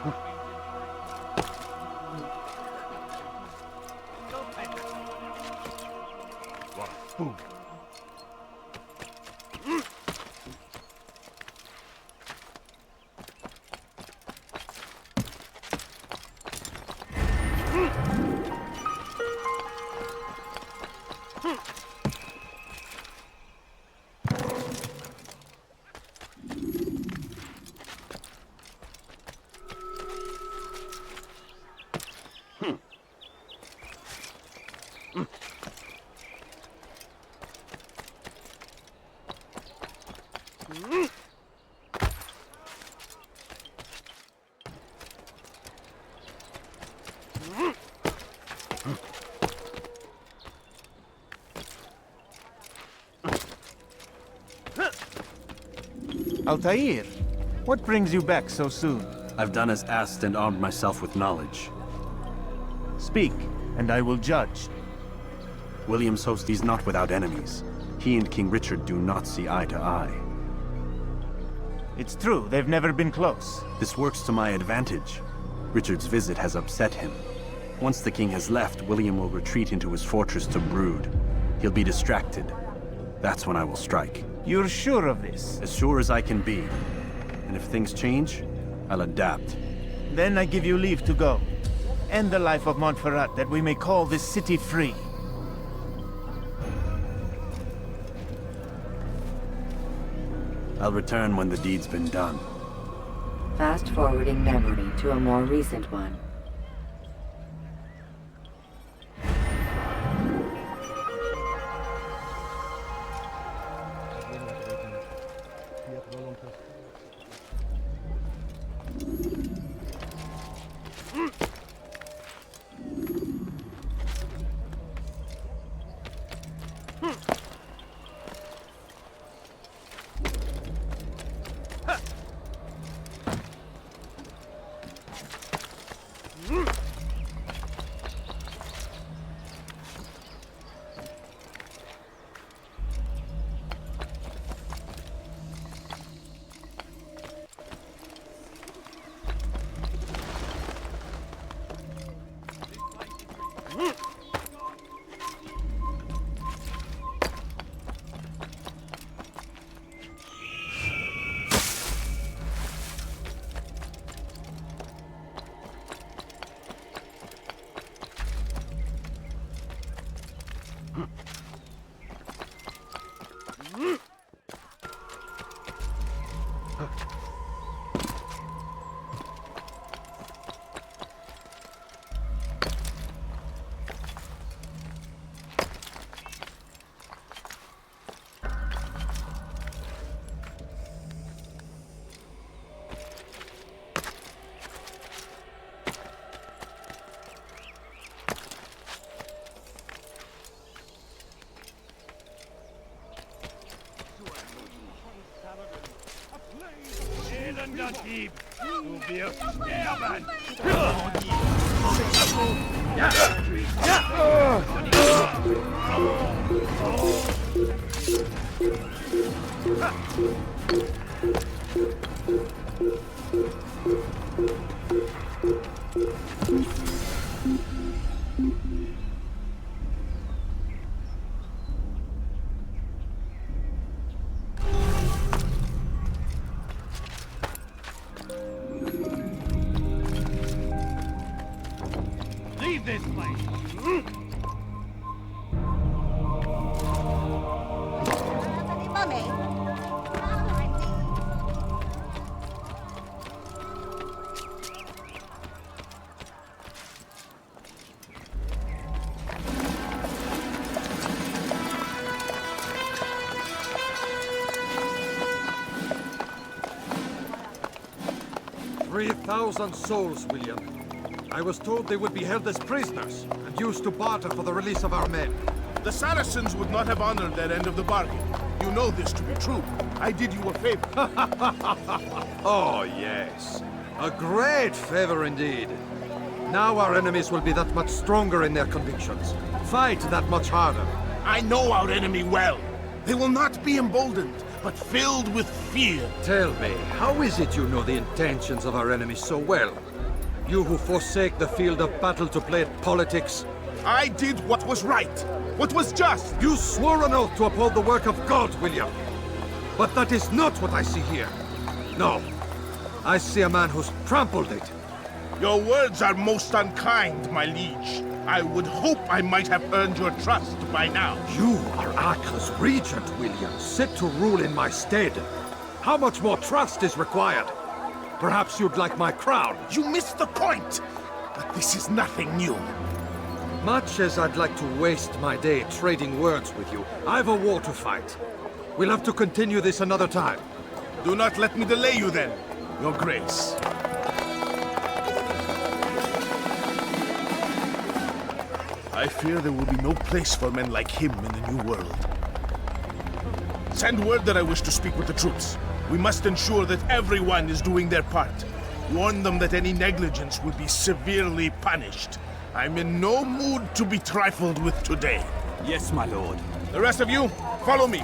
Boom. Altair, what brings you back so soon? I've done as asked and armed myself with knowledge. Speak, and I will judge. William's host is not without enemies. He and King Richard do not see eye to eye. It's true, they've never been close. This works to my advantage. Richard's visit has upset him. Once the king has left, William will retreat into his fortress to brood. He'll be distracted. That's when I will strike. You're sure of this? As sure as I can be. And if things change, I'll adapt. Then I give you leave to go. End the life of Montferrat, that we may call this city free. I'll return when the deed's been done. Fast-forwarding memory to a more recent one. "3,000 souls, William. I was told they would be held as prisoners and used to barter for the release of our men. The Saracens would not have honored their end of the bargain. You know this to be true. I did you a favor. Oh, yes. A great favor indeed. Now our enemies will be that much stronger in their convictions. Fight that much harder. I know our enemy well. They will not be emboldened, but filled with fear. Tell me, how is it you know the intentions of our enemies so well? You who forsake the field of battle to play at politics. I did what was right, what was just. You swore an oath to uphold the work of God, William. But that is not what I see here. No. I see a man who's trampled it. Your words are most unkind, my liege. I would hope I might have earned your trust by now. You are Atla's regent, William, set to rule in my stead. How much more trust is required? Perhaps you'd like my crown. You missed the point! But this is nothing new. Much as I'd like to waste my day trading words with you, I've a war to fight. We'll have to continue this another time. Do not let me delay you then, Your Grace. I fear there will be no place for men like him in the New World. Send word that I wish to speak with the troops. We must ensure that everyone is doing their part. Warn them that any negligence will be severely punished. I'm in no mood to be trifled with today. Yes, my lord. The rest of you, follow me.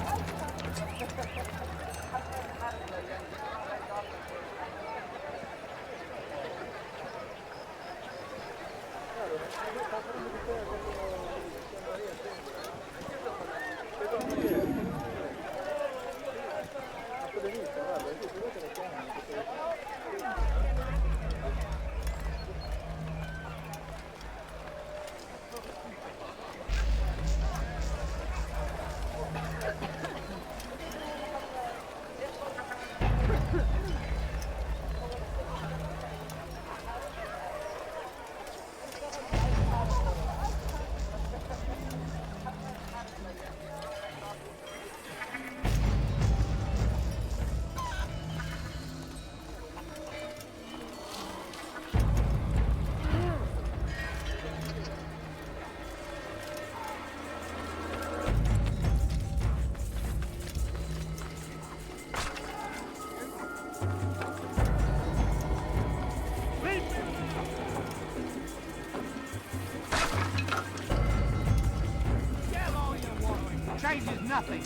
Changes nothing.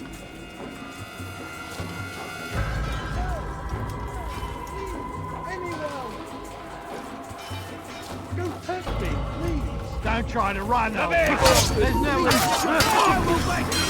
Don't touch me, please. Don't try to run. There's no way. I will make you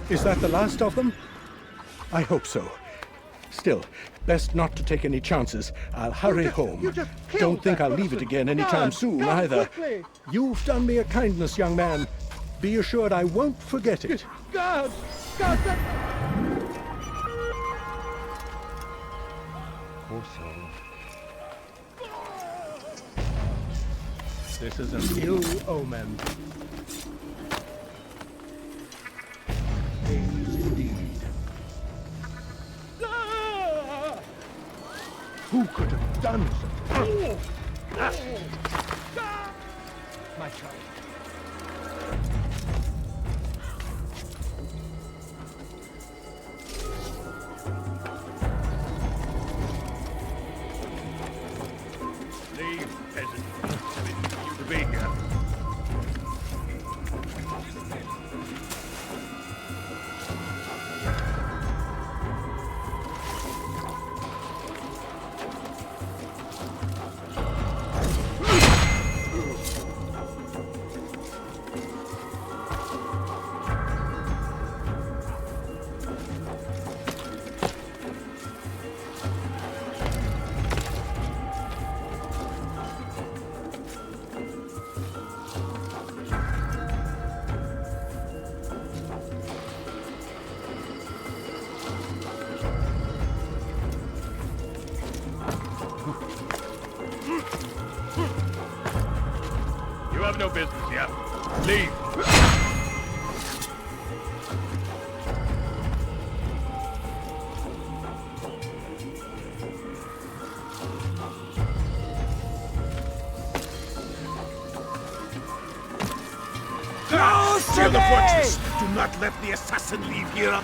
Is that the last of them? I hope so. Still, best not to take any chances. I'll hurry home. Don't think I'll leave it again anytime soon, either. Quickly. You've done me a kindness, young man. Be assured I won't forget it. God, that... Poor soul. This is an ill omen. Indeed. Who could have done such? My child. Leave, peasant. You to be here. have no business here. Leave. Steal the fortress! Do not let the assassin leave here on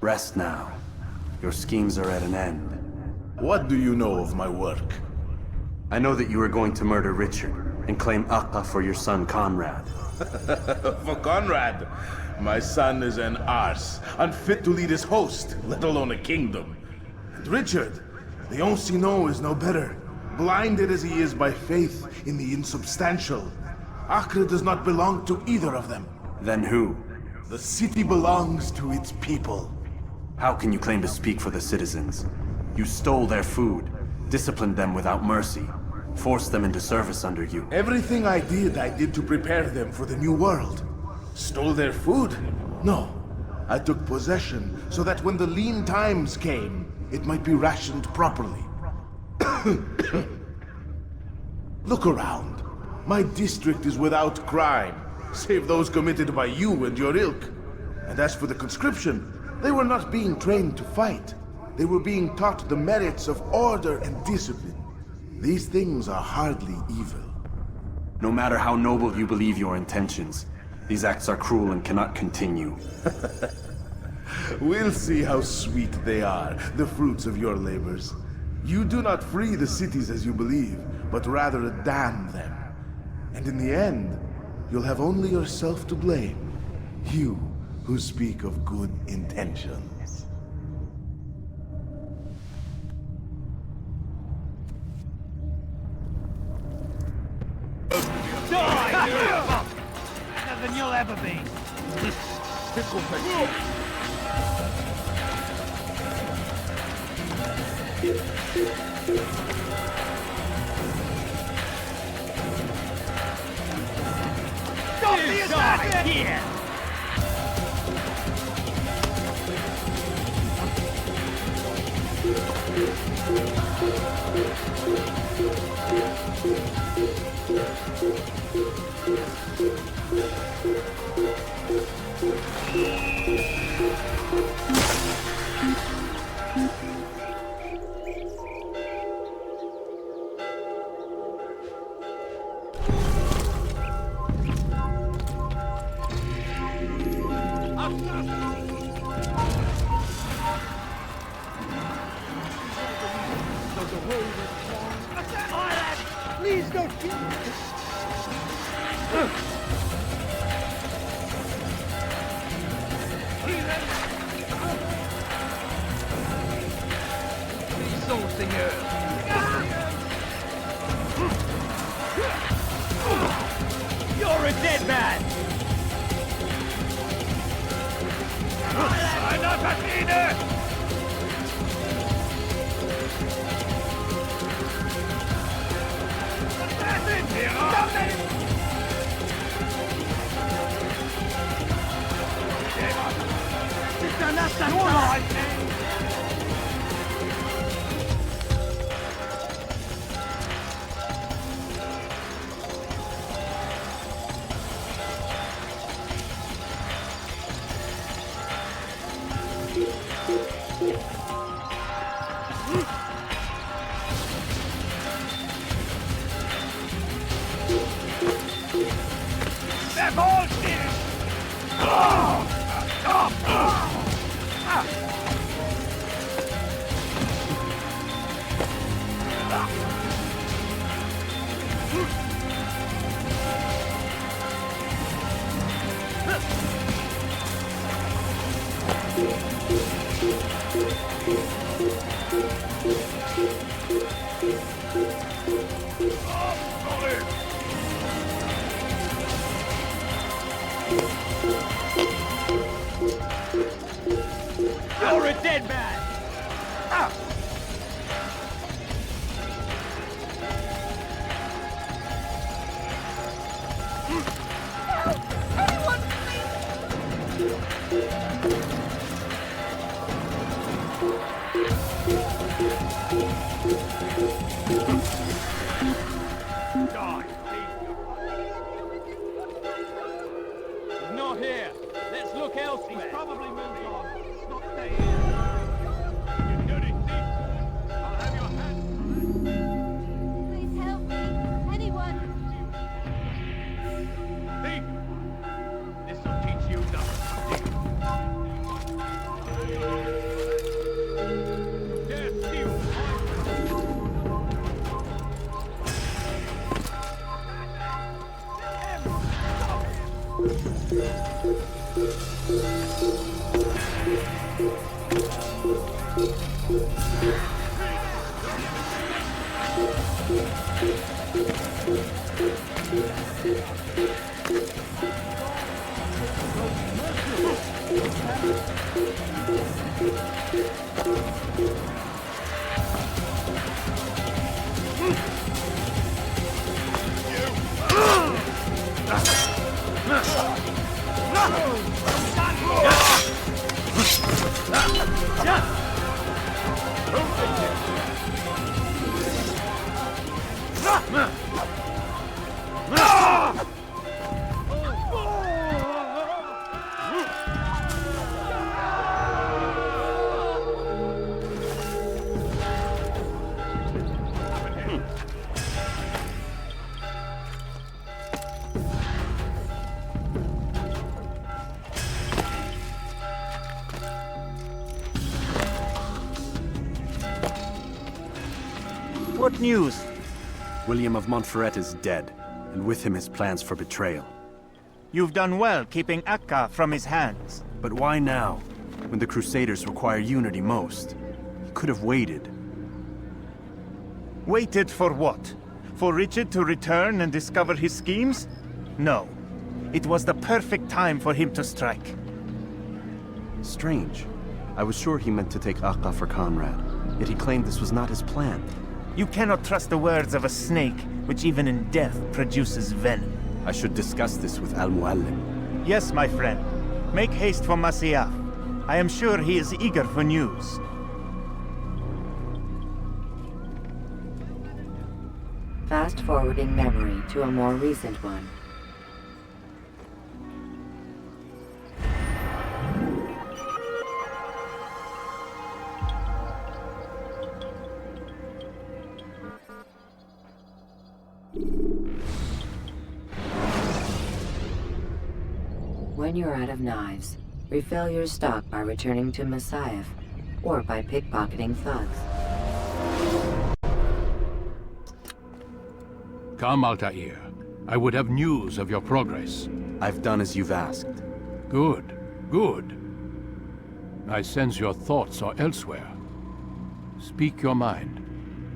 Rest now. Your schemes are at an end. What do you know of my work? I know that you are going to murder Richard and claim Akka for your son Conrad. For Conrad, my son is an arse, unfit to lead his host, let alone a kingdom. And Richard, the Ancien is no better, blinded as he is by faith in the insubstantial. Acre does not belong to either of them. Then who? The city belongs to its people. How can you claim to speak for the citizens? You stole their food, disciplined them without mercy, forced them into service under you. Everything I did to prepare them for the new world. Stole their food? No. I took possession so that when the lean times came, it might be rationed properly. Look around. My district is without crime, save those committed by you and your ilk. And as for the conscription, they were not being trained to fight. They were being taught the merits of order and discipline. These things are hardly evil. No matter how noble you believe your intentions, these acts are cruel and cannot continue. We'll see how sweet they are, the fruits of your labors. You do not free the cities as you believe, but rather damn them. And in the end, you'll have only yourself to blame. You who speak of good intentions. Die! Better than you'll ever be. Stop the assassin! Here! Please don't kill me. You're a dead man! Einer Maschine! Assassin! Stop it! C'est un assassin! You're a dead man! He's not here. Let's look elsewhere. He's probably moved on. It's not staying here. You dirty thief! I'll have your hand. Please help me. Anyone. Thief! This'll teach you nothing. Dare steal my What news? William of Montferrat is dead, and with him his plans for betrayal. You've done well keeping Akka from his hands. But why now, when the Crusaders require unity most? He could have waited. Waited for what? For Richard to return and discover his schemes? No. It was the perfect time for him to strike. Strange. I was sure he meant to take Akka for Conrad, yet he claimed this was not his plan. You cannot trust the words of a snake, which even in death produces venom. I should discuss this with Al-Muallim. Yes, my friend. Make haste for Masyaf. I am sure he is eager for news. Fast-forwarding memory to a more recent one. When you're out of knives, refill your stock by returning to Masyaf, or by pickpocketing thugs. Come, Altair. I would have news of your progress. I've done as you've asked. Good, good. I sense your thoughts are elsewhere. Speak your mind.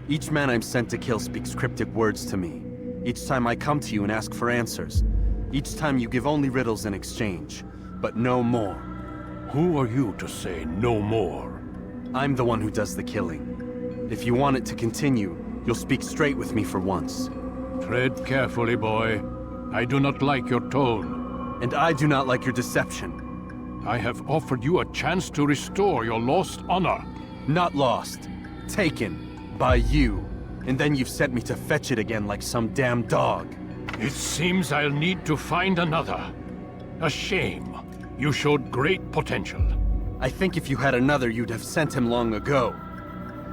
Each man I'm sent to kill speaks cryptic words to me. Each time I come to you and ask for answers. Each time you give only riddles in exchange, but no more. Who are you to say no more? I'm the one who does the killing. If you want it to continue, you'll speak straight with me for once. Tread carefully, boy. I do not like your tone. And I do not like your deception. I have offered you a chance to restore your lost honor. Not lost. Taken. By you. And then you've sent me to fetch it again like some damn dog. It seems I'll need to find another. A shame. You showed great potential. I think if you had another, you'd have sent him long ago.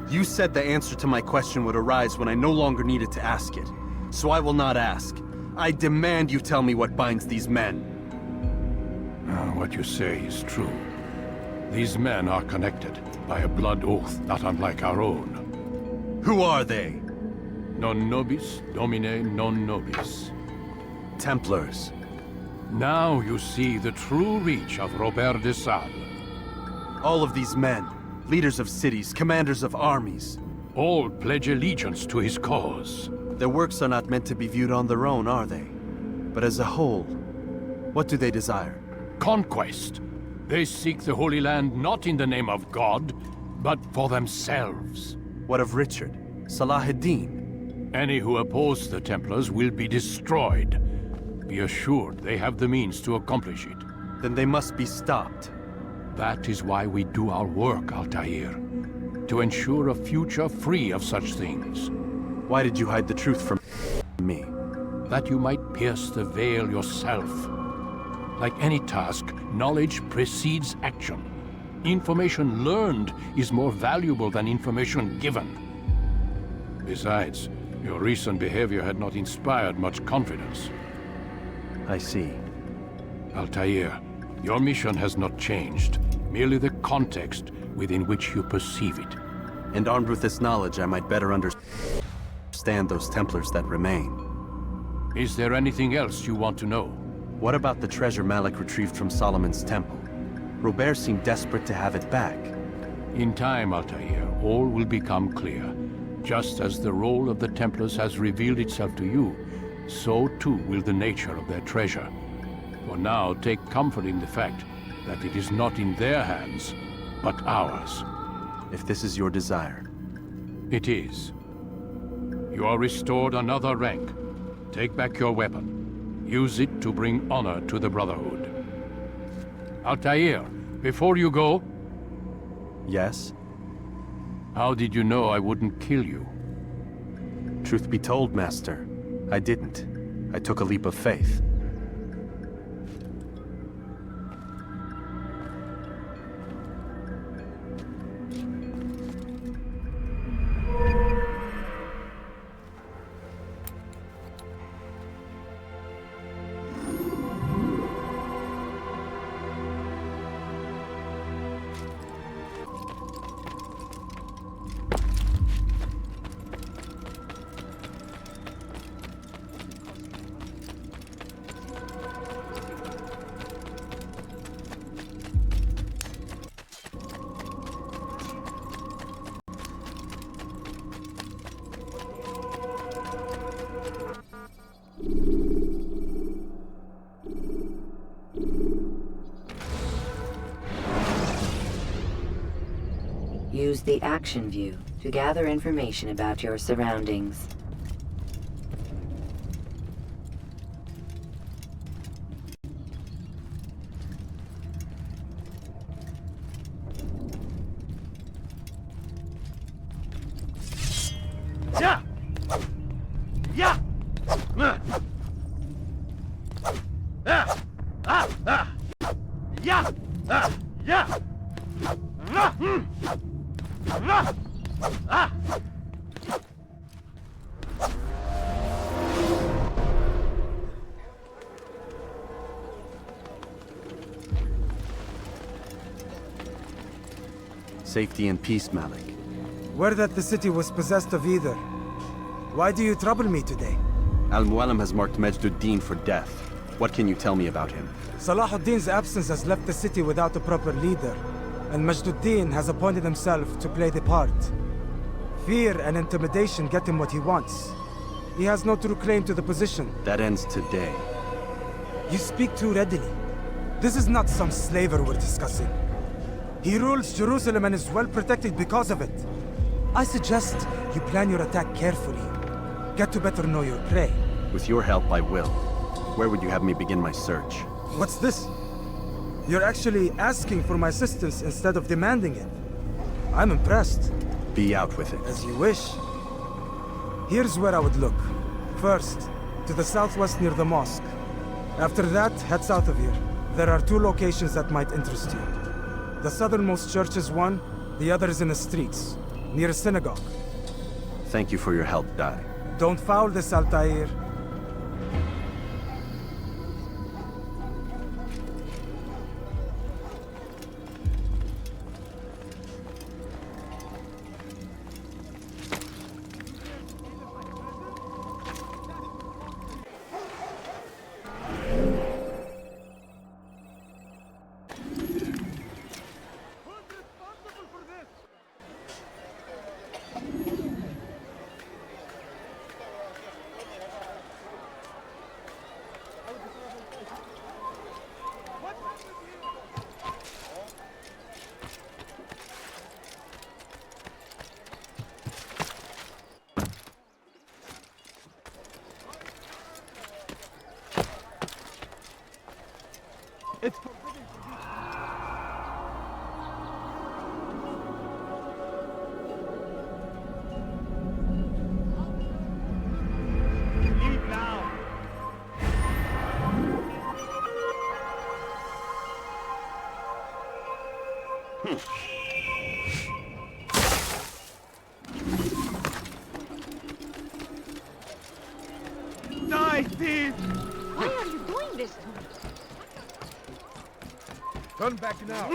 You said the answer to my question would arise when I no longer needed to ask it. So I will not ask. I demand you tell me what binds these men. What you say is true. These men are connected by a blood oath not unlike our own. Who are they? Non nobis, domine non nobis. Templars. Now you see the true reach of Robert de Sade. All of these men, leaders of cities, commanders of armies. All pledge allegiance to his cause. Their works are not meant to be viewed on their own, are they? But as a whole, what do they desire? Conquest. They seek the Holy Land not in the name of God, but for themselves. What of Richard? Salahuddin? Any who oppose the Templars will be destroyed. Be assured they have the means to accomplish it. Then they must be stopped. That is why we do our work, Altair. To ensure a future free of such things. Why did you hide the truth from me? That you might pierce the veil yourself. Like any task, knowledge precedes action. Information learned is more valuable than information given. Besides, your recent behavior had not inspired much confidence. I see. Altair, your mission has not changed. Merely the context within which you perceive it. And armed with this knowledge, I might better understand those Templars that remain. Is there anything else you want to know? What about the treasure Malik retrieved from Solomon's temple? Robert seemed desperate to have it back. In time, Altair, all will become clear. Just as the role of the Templars has revealed itself to you, so too will the nature of their treasure. For now, take comfort in the fact that it is not in their hands, but ours. If this is your desire. It is. You are restored another rank. Take back your weapon. Use it to bring honor to the Brotherhood. Altair, before you go... Yes? How did you know I wouldn't kill you? Truth be told, Master, I didn't. I took a leap of faith. Use the action view to gather information about your surroundings. Yeah! Yeah! Yeah! Yeah! Safety and peace, Malik. Word that the city was possessed of either. Why do you trouble me today? Al-Mualim has marked Majduddin for death. What can you tell me about him? Salahuddin's absence has left the city without a proper leader, and Majduddin has appointed himself to play the part. Fear and intimidation get him what he wants. He has no true claim to the position. That ends today. You speak too readily. This is not some slaver we're discussing. He rules Jerusalem and is well protected because of it. I suggest you plan your attack carefully. Get to better know your prey. With your help, I will. Where would you have me begin my search? What's this? You're actually asking for my assistance instead of demanding it. I'm impressed. Be out with it. As you wish. Here's where I would look. First, to the southwest near the mosque. After that, head south of here. There are two locations that might interest you. The southernmost church is one, the other is in the streets, near a synagogue. Thank you for your help, Dai. Don't foul this, Altair. Listen. Turn back now.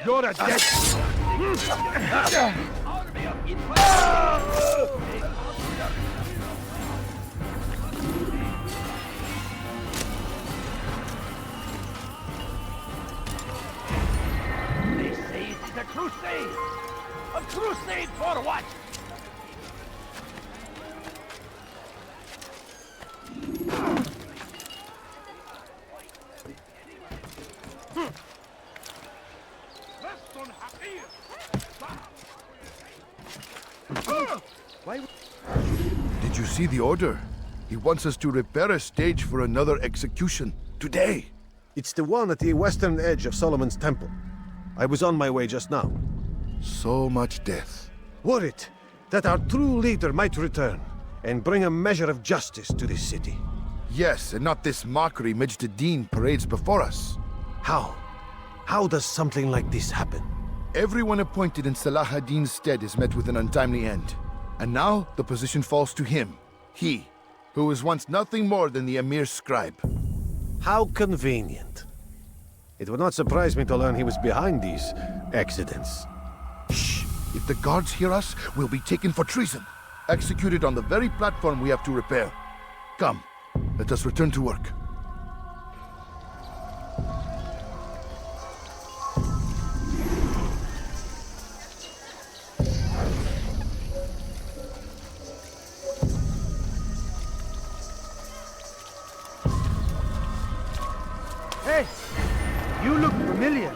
You're a dead... Army of infantry! They say it is a crusade! A crusade for what? Did you see the order? He wants us to repair a stage for another execution. Today! It's the one at the western edge of Solomon's Temple. I was on my way just now. So much death. Worried that our true leader might return and bring a measure of justice to this city. Yes, and not this mockery Majd parades before us. How? How does something like this happen? Everyone appointed in Salah ad-Din's stead is met with an untimely end. And now the position falls to him. He, who was once nothing more than the Emir's scribe. How convenient. It would not surprise me to learn he was behind these accidents. Shh! If the guards hear us, we'll be taken for treason. Executed on the very platform we have to repair. Come, let us return to work. Hey! You look familiar.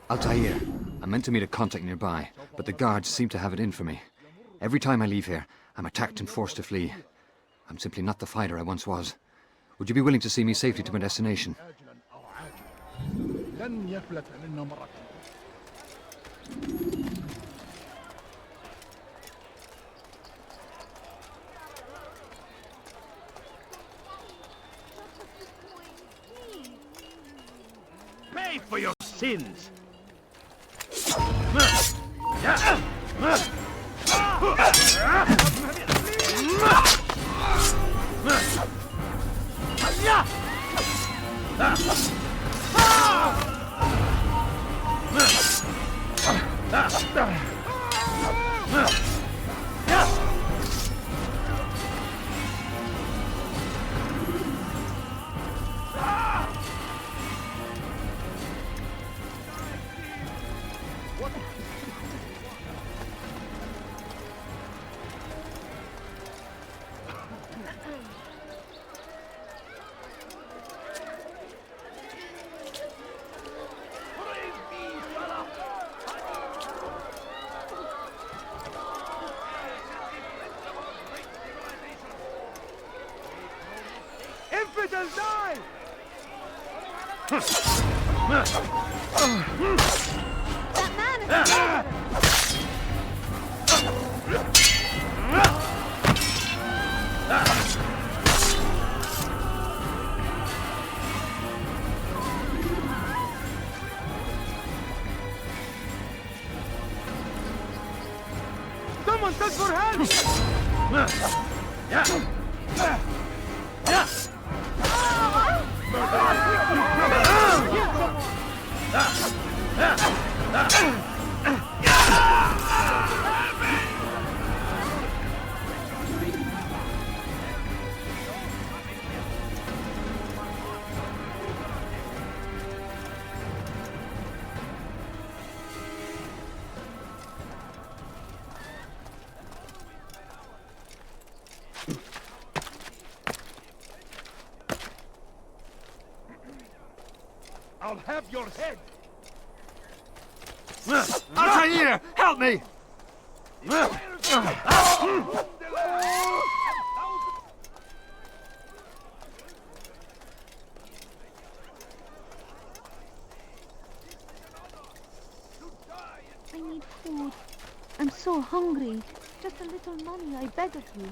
Altair, I meant to meet a contact nearby, but the guards seem to have it in for me. Every time I leave here, I'm attacked and forced to flee. I'm simply not the fighter I once was. Would you be willing to see me safely to my destination? Pay for your sins! Infidels die! That man is dead! Someone send for help! I'll have your head! Altair! Help me! I need food. I'm so hungry. Just a little money, I beg of you.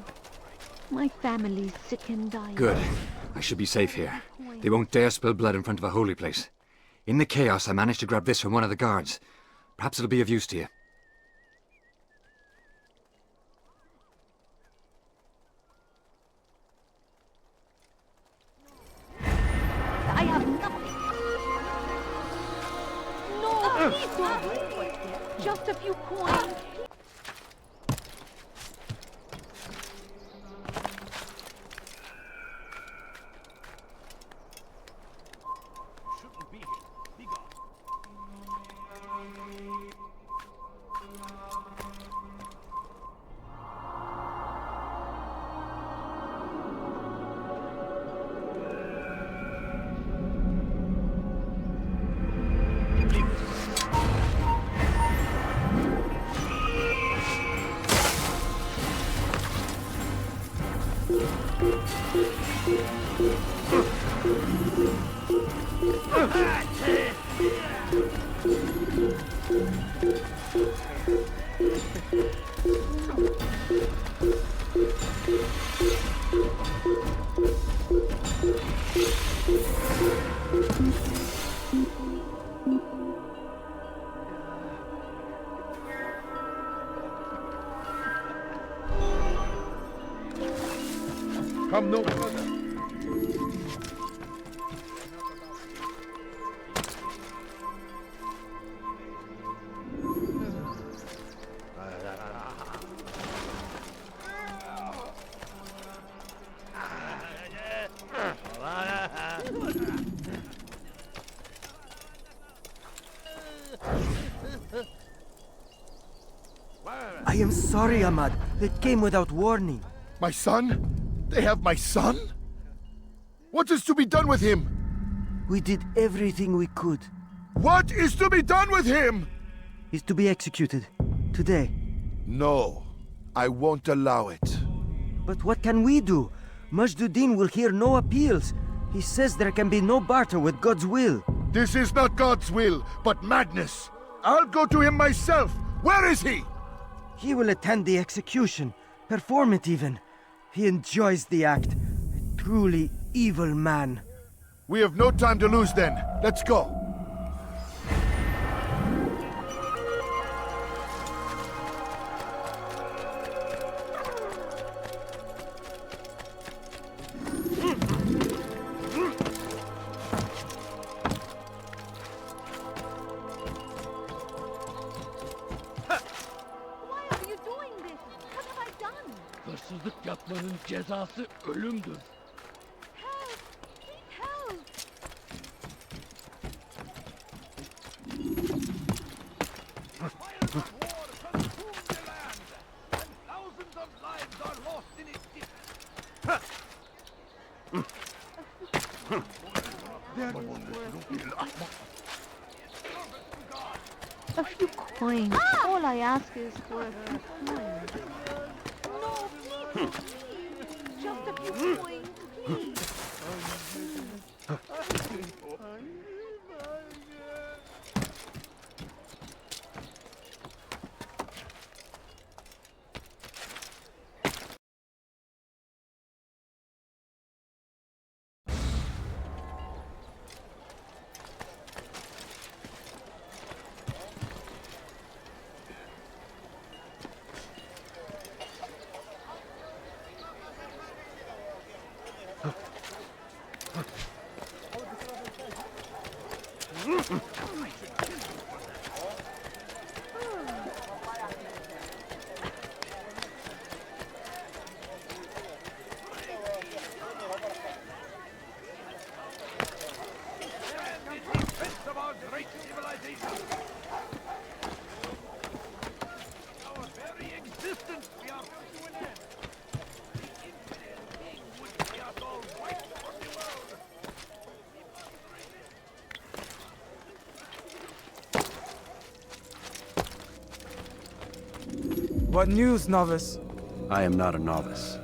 My family's sick and dying. Good. I should be safe here. They won't dare spill blood in front of a holy place. In the chaos, I managed to grab this from one of the guards. Perhaps it'll be of use to you. I have nothing. No, please don't. Just a few coins. Shouldn't be here. Be gone. Come no further. I am sorry, Ahmad. It came without warning. My son? They have my son? What is to be done with him? We did everything we could. What is to be done with him? He's to be executed. Today. No, I won't allow it. But what can we do? Majduddin will hear no appeals. He says there can be no barter with God's will. This is not God's will, but madness. I'll go to him myself. Where is he? He will attend the execution. Perform it even. He enjoys the act. A truly evil man. We have no time to lose then. Let's go. Hırsızlık yapmanın cezası ölümdür. Help! Help! Thousands of lives are lost in its A few coins. All I ask is for a few coins. No, please, please. Just a few coins, please. What news, novice? I am not a novice.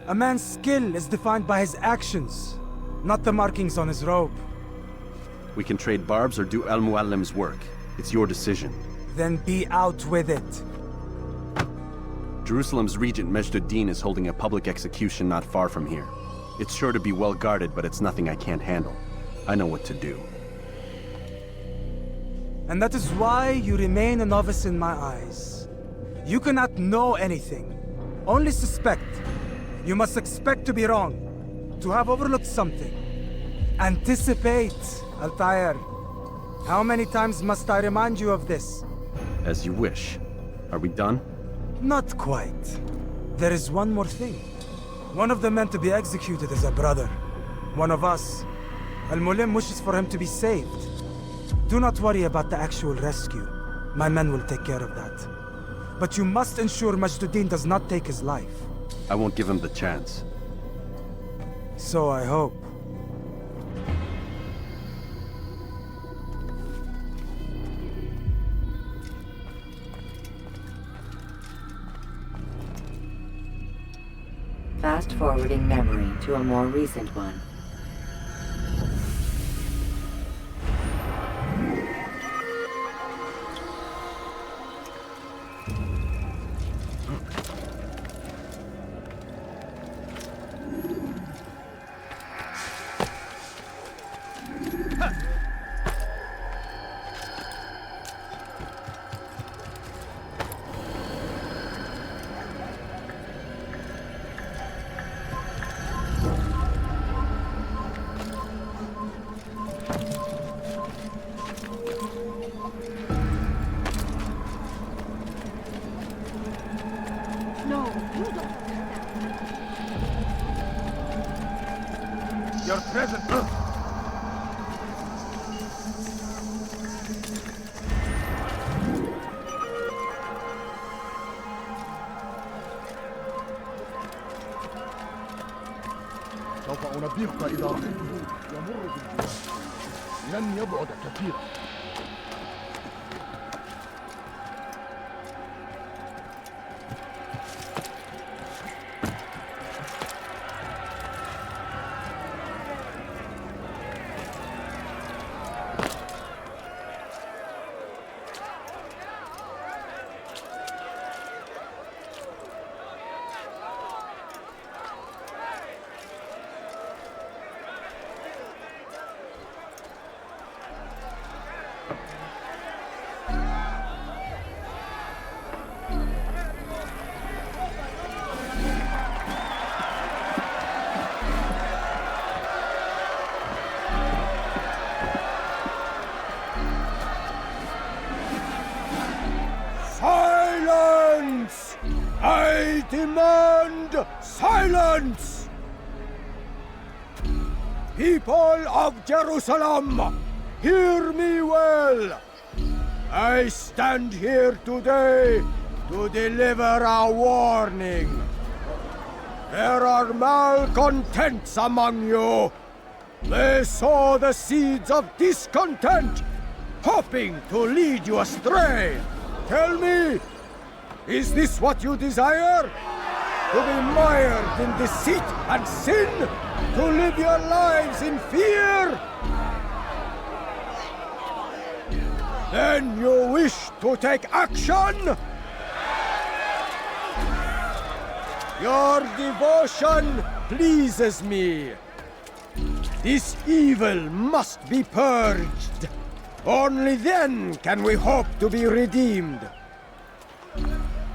A man's skill is defined by his actions, not the markings on his robe. We can trade barbs or do Al-Muallim's work. It's your decision. Then be out with it. Jerusalem's regent Majd-ud-Din is holding a public execution not far from here. It's sure to be well guarded, but it's nothing I can't handle. I know what to do. And that is why you remain a novice in my eyes. You cannot know anything, only suspect. You must expect to be wrong, to have overlooked something. Anticipate, Altair. How many times must I remind you of this? As you wish. Are we done? Not quite. There is one more thing. One of the men to be executed is a brother. One of us. Al-Mulim wishes for him to be saved. Do not worry about the actual rescue. My men will take care of that. But you must ensure Majd-ud-Din does not take his life. I won't give him the chance. So I hope. Fast-forwarding memory to a more recent one. Your present. سوف أنبهك إذا رأيته يمر بالجوار. لن يبعد كثيرا. Silence! I demand silence! People of Jerusalem, hear me well. I stand here today to deliver a warning. There are malcontents among you. They sow the seeds of discontent, hoping to lead you astray. Tell me, is this what you desire? To be mired in deceit and sin? To live your lives in fear? Then you wish to take action? Your devotion pleases me. This evil must be purged. Only then can we hope to be redeemed.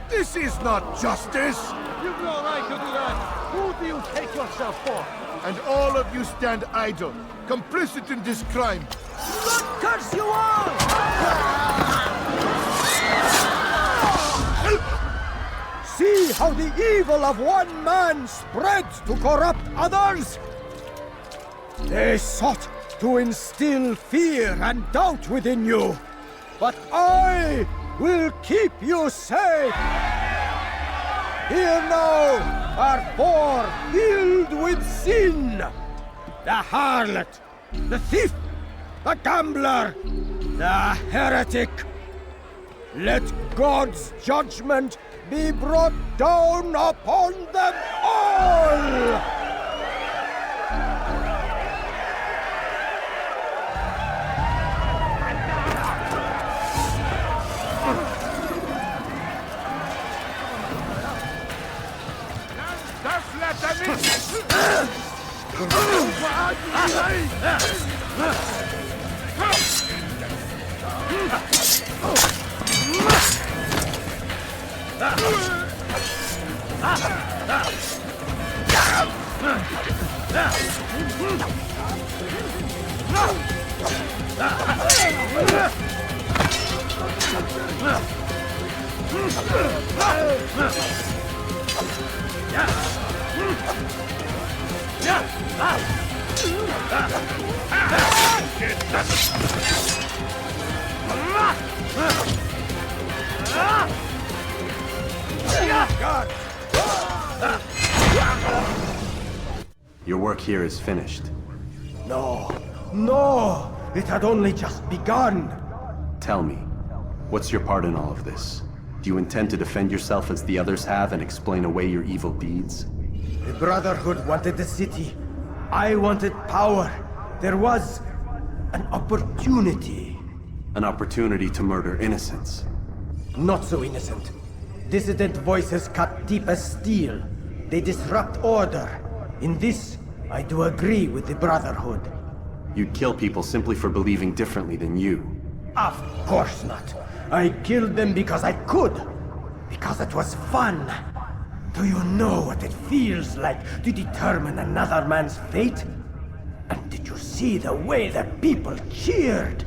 This is not justice! You've no right to do that! Who do you take yourself for? And all of you stand idle, complicit in this crime. God curse you all! See how the evil of one man spreads to corrupt others? They sought to instill fear and doubt within you, but I will keep you safe. Here now are four filled with sin. The harlot, the thief, the gambler, the heretic. Let God's judgment be brought down upon them all! Your work here is finished. No, no! It had only just begun! Tell me, what's your part in all of this? Do you intend to defend yourself as the others have and explain away your evil deeds? The Brotherhood wanted the city. I wanted power. There was an opportunity. An opportunity to murder innocents. Not so innocent. Dissident voices cut deep as steel. They disrupt order. In this, I do agree with the Brotherhood. You'd kill people simply for believing differently than you. Of course not. I killed them because I could. Because it was fun. Do you know what it feels like to determine another man's fate? And did you see the way the people cheered?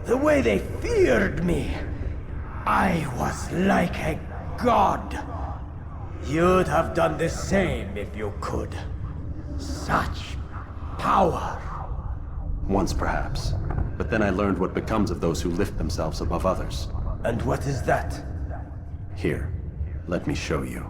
The way they feared me? I was like a god. You'd have done the same if you could. Such power. Once perhaps. But then I learned what becomes of those who lift themselves above others. And what is that? Here, let me show you.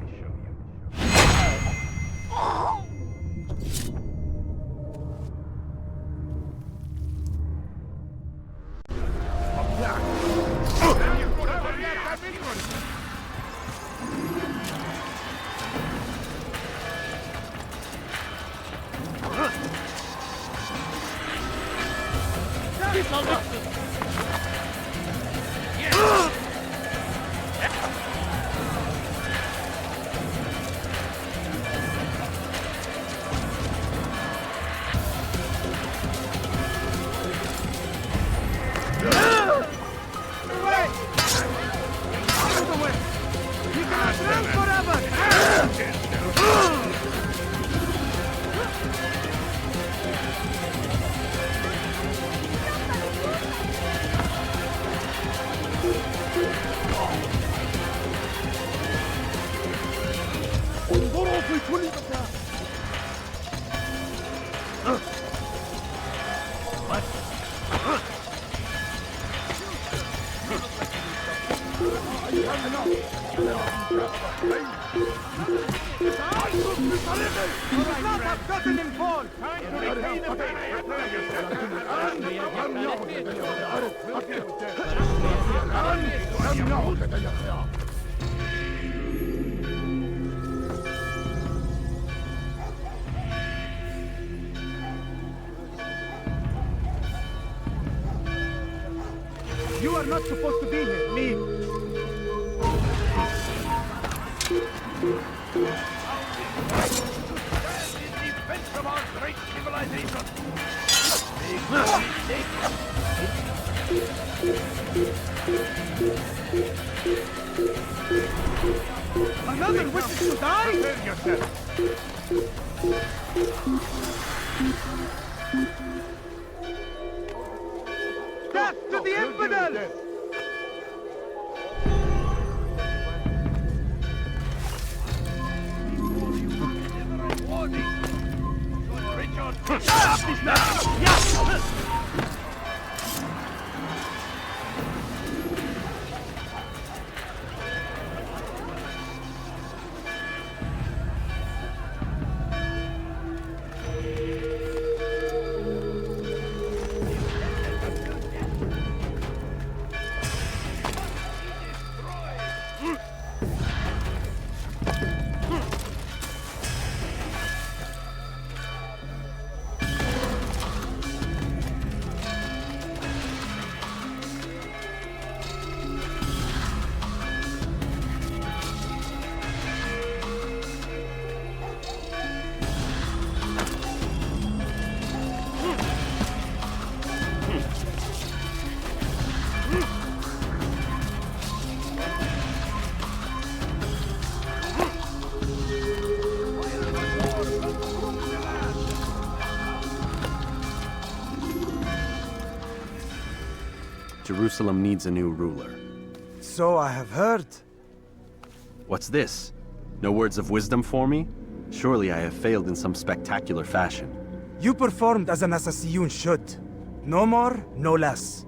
You are not supposed to be here. Leave. Another wishes to die? Prepare yourself. Death to the infidels! Jerusalem needs a new ruler. So I have heard. What's this? No words of wisdom for me? Surely I have failed in some spectacular fashion. You performed as an Assassiyun should. No more, no less.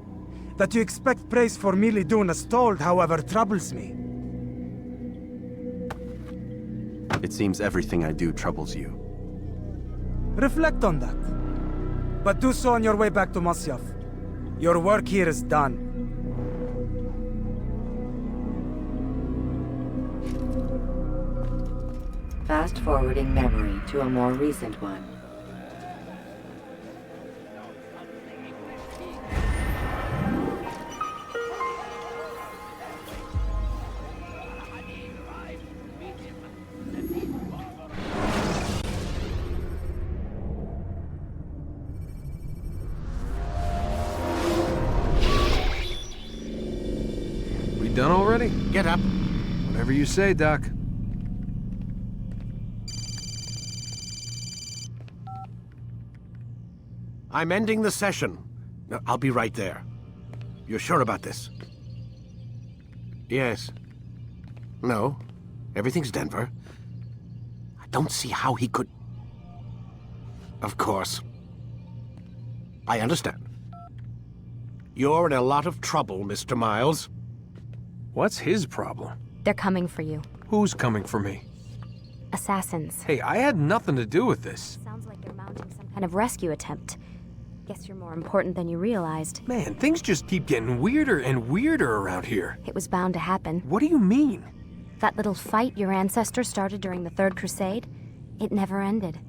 That you expect praise for merely doing as told, however, troubles me. It seems everything I do troubles you. Reflect on that. But do so on your way back to Masyaf. Your work here is done. Fast-forwarding memory to a more recent one. We done already? Get up. Whatever you say, Doc. I'm ending the session. I'll be right there. You're sure about this? Yes. No. Everything's Denver. I don't see how he could... Of course. I understand. You're in a lot of trouble, Mr. Miles. What's his problem? They're coming for you. Who's coming for me? Assassins. Hey, I had nothing to do with this. Sounds like they're mounting some kind of rescue attempt. Guess you're more important than you realized. Man, things just keep getting weirder and weirder around here. It was bound to happen. What do you mean? That little fight your ancestors started during the Third Crusade, it never ended.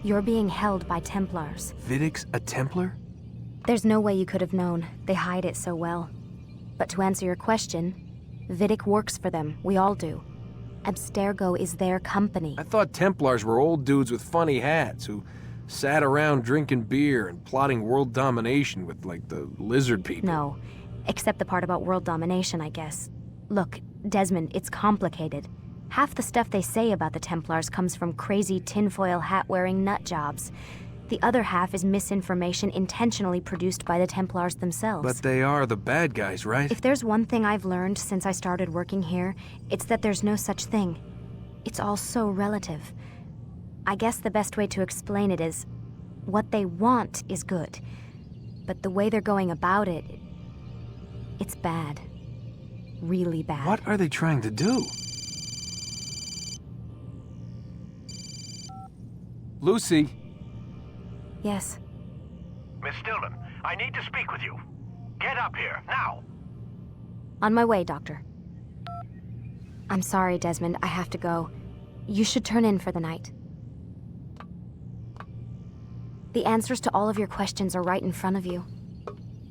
You're being held by Templars. Vidic's a Templar? There's no way you could have known. They hide it so well. But to answer your question, Vidic works for them. We all do. Abstergo is their company. I thought Templars were old dudes with funny hats who sat around drinking beer and plotting world domination with, like, the lizard people. No, except the part about world domination, I guess. Look, Desmond, it's complicated. Half the stuff they say about the Templars comes from crazy tinfoil hat-wearing nut jobs. The other half is misinformation intentionally produced by the Templars themselves. But they are the bad guys, right? If there's one thing I've learned since I started working here, it's that there's no such thing. It's all so relative. I guess the best way to explain it is, what they want is good. But the way they're going about it, it's bad. Really bad. What are they trying to do? Lucy? Yes. Miss Stillman, I need to speak with you. Get up here, now! On my way, Doctor. I'm sorry, Desmond. I have to go. You should turn in for the night. The answers to all of your questions are right in front of you.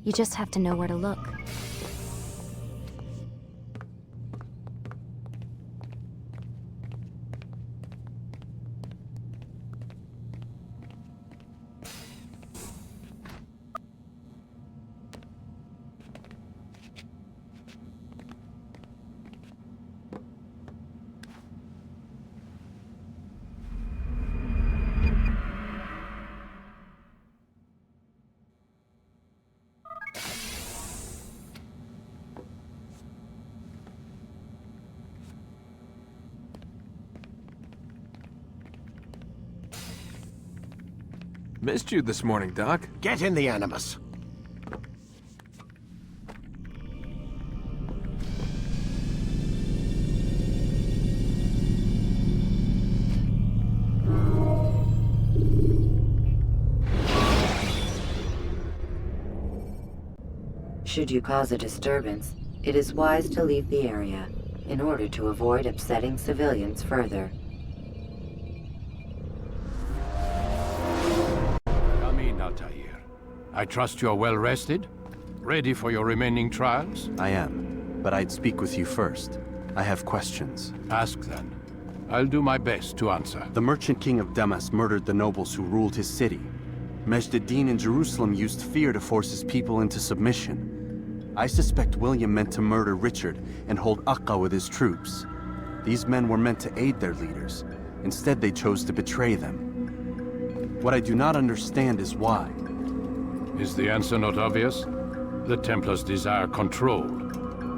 You just have to know where to look. Missed you this morning, Doc. Get in the Animus. Should you cause a disturbance, it is wise to leave the area in order to avoid upsetting civilians further. I trust you're well rested? Ready for your remaining trials? I am, but I'd speak with you first. I have questions. Ask then. I'll do my best to answer. The merchant king of Damas murdered the nobles who ruled his city. Majd-ad-Din in Jerusalem used fear to force his people into submission. I suspect William meant to murder Richard and hold Aqqa with his troops. These men were meant to aid their leaders. Instead, they chose to betray them. What I do not understand is why. Is the answer not obvious? The Templars desire control.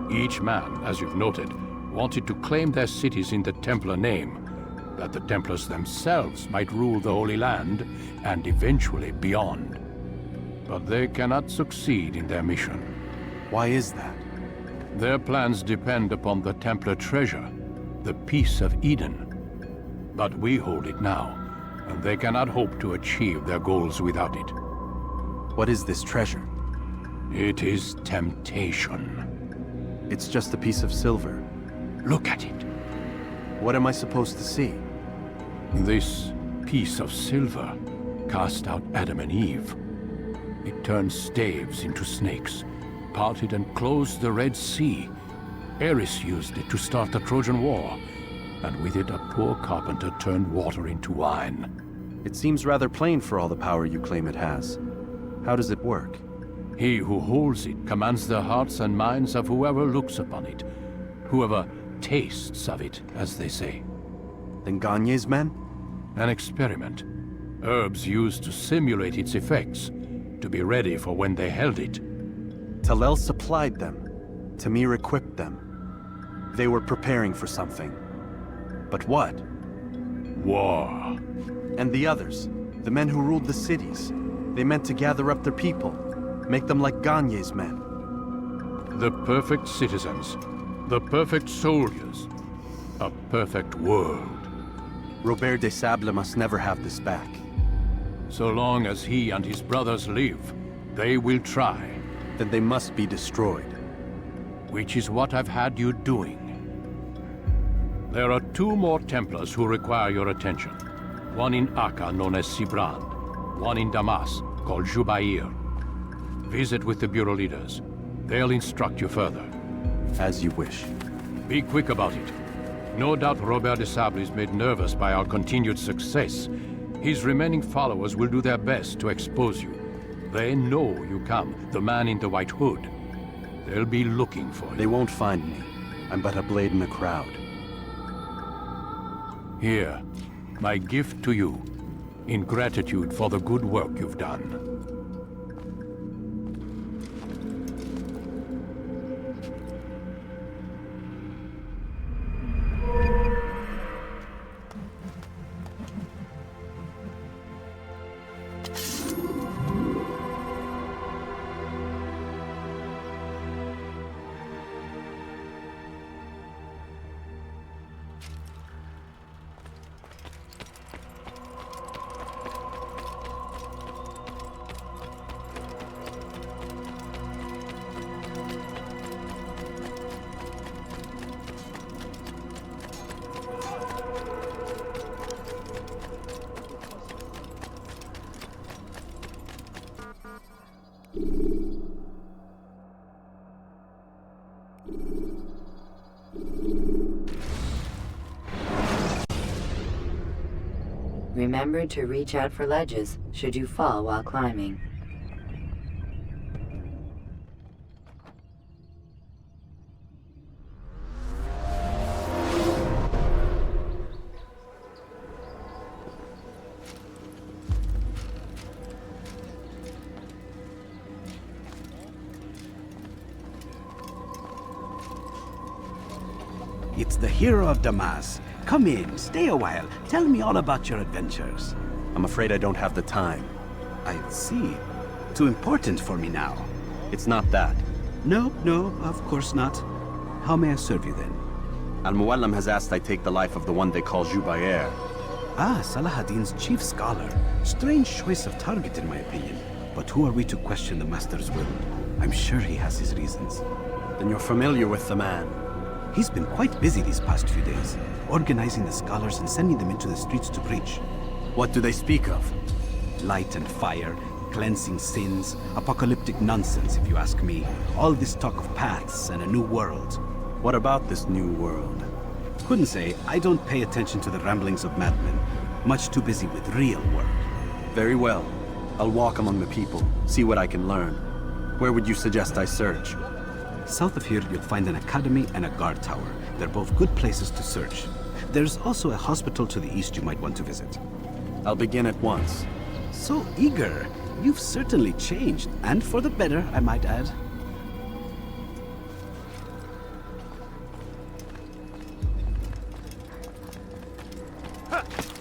Each man, as you've noted, wanted to claim their cities in the Templar name, that the Templars themselves might rule the Holy Land and eventually beyond. But they cannot succeed in their mission. Why is that? Their plans depend upon the Templar treasure, the Peace of Eden. But we hold it now, and they cannot hope to achieve their goals without it. What is this treasure? It is temptation. It's just a piece of silver. Look at it. What am I supposed to see? This piece of silver cast out Adam and Eve. It turned staves into snakes, parted and closed the Red Sea. Eris used it to start the Trojan War, and with it a poor carpenter turned water into wine. It seems rather plain for all the power you claim it has. How does it work? He who holds it commands the hearts and minds of whoever looks upon it, whoever tastes of it, as they say. Then Gagne's men? An experiment. Herbs used to simulate its effects, to be ready for when they held it. Talel supplied them. Tamir equipped them. They were preparing for something. But what? War. And the others, the men who ruled the cities, they meant to gather up their people, make them like Gagne's men. The perfect citizens, the perfect soldiers, a perfect world. Robert de Sable must never have this back. So long as he and his brothers live, they will try. Then they must be destroyed. Which is what I've had you doing. There are 2 more Templars who require your attention. One in Akka, known as Sibrand. One in Damas, called Jubair. Visit with the Bureau leaders. They'll instruct you further. As you wish. Be quick about it. No doubt Robert de Sable is made nervous by our continued success. His remaining followers will do their best to expose you. They know you come, the man in the white hood. They'll be looking for you. They won't find me. I'm but a blade in the crowd. Here, my gift to you, in gratitude for the good work you've done. Remember to reach out for ledges should you fall while climbing. It's the hero of Damas. Come in, stay a while. Tell me all about your adventures. I'm afraid I don't have the time. I see. Too important for me now. It's not that. No, of course not. How may I serve you then? Al-Muallim has asked I take the life of the one they call Jubair. Ah, Salahadin's chief scholar. Strange choice of target in my opinion. But who are we to question the Master's will? I'm sure he has his reasons. Then you're familiar with the man. He's been quite busy these past few days, organizing the scholars and sending them into the streets to preach. What do they speak of? Light and fire, cleansing sins, apocalyptic nonsense if you ask me. All this talk of paths and a new world. What about this new world? Couldn't say. I don't pay attention to the ramblings of madmen. Much too busy with real work. Very well. I'll walk among the people, see what I can learn. Where would you suggest I search? South of here, you'll find an academy and a guard tower. They're both good places to search. There's also a hospital to the east you might want to visit. I'll begin at once. So eager. You've certainly changed, and for the better, I might add. Huh.